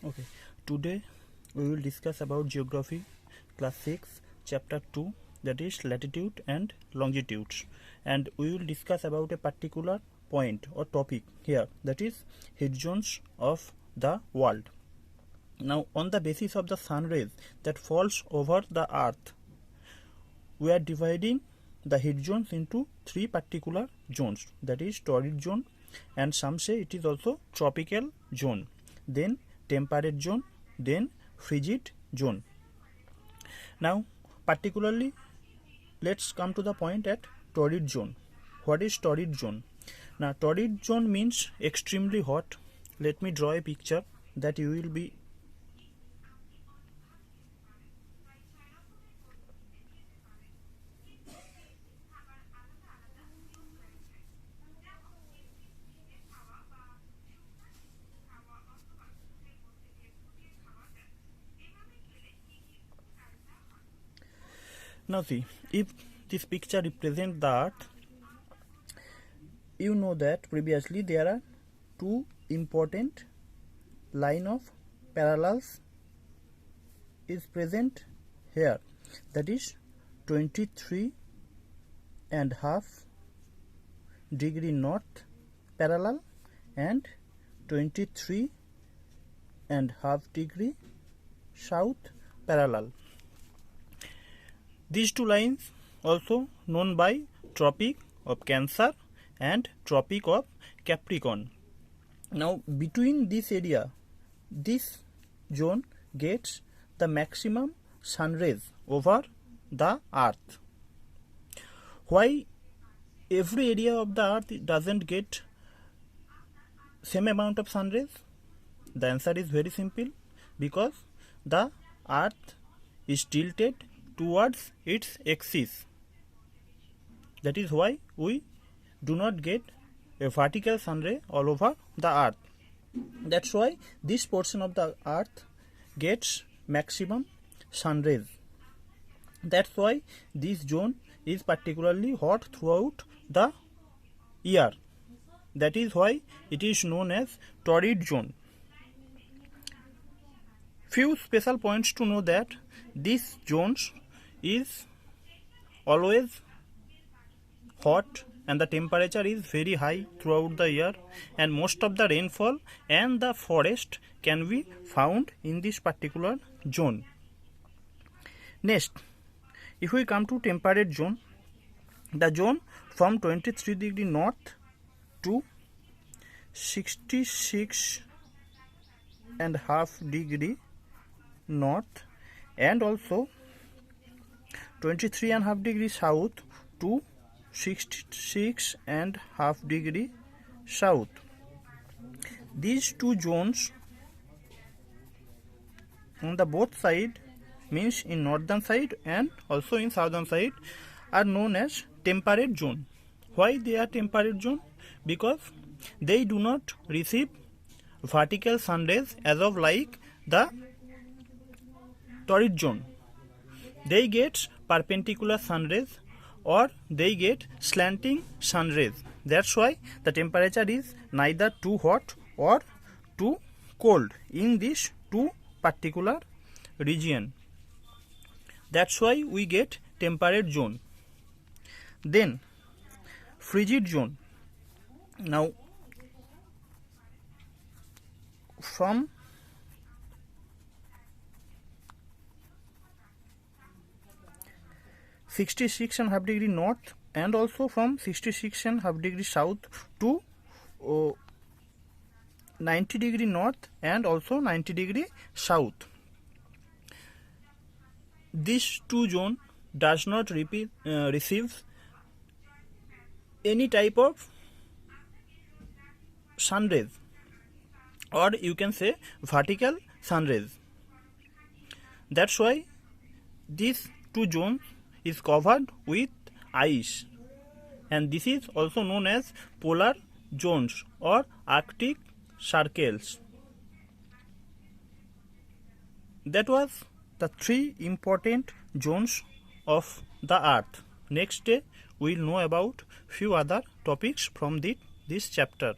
Okay, today we will discuss about geography, class 6, chapter 2, that is latitude and longitudes, and we will discuss about a particular point or topic here, that is heat zones of the world. Now, on the basis of the sun rays that falls over the earth, we are dividing the heat zones into three particular zones, that is torrid zone, and some say it is also tropical zone, then temperate zone, then frigid zone. Now, particularly, let's come to the point at torrid zone. What is torrid zone? Now, torrid zone means extremely hot. Let me draw a picture that you will be now see, if this picture represents the earth, you know that previously there are two important line of parallels is present here, that is 23.5 degree north parallel and 23.5 degree south parallel. These two lines also known by Tropic of Cancer and Tropic of Capricorn. Now, between this area, this zone gets the maximum sun rays over the earth. Why every area of the earth doesn't get same amount of sun rays? The answer is very simple, because the earth is tilted towards its axis. That is why we do not get a vertical sun ray all over the earth. That's why this portion of the earth gets maximum sun rays. That's why this zone is particularly hot throughout the year. That is why it is known as torrid zone. Few special points to know that this zones is always hot and the temperature is very high throughout the year, and most of the rainfall and the forest can be found in this particular zone. Next, if we come to temperate zone, the zone from 23 degree north to 66.5 degree north, and also 23.5 degree south to 66.5 degree south. These two zones on the both side, means in northern side and also in southern side, are known as temperate zone. Why they are temperate zone? Because they do not receive vertical sun rays as of like the torrid zone. They get perpendicular sun rays or they get slanting sun rays. That's why the temperature is neither too hot or too cold in this two particular region. That's why we get temperate zone. Then frigid zone. Now, from (66.5 degree north and also from 66.5 degree south to 90 degree north and also 90 degree south, this two zone does not receive any type of sun rays, or you can say vertical sun rays. That's why these two zones is covered with ice, and this is also known as polar zones or Arctic circles. That was the three important zones of the earth. Next day we will know about few other topics from this chapter.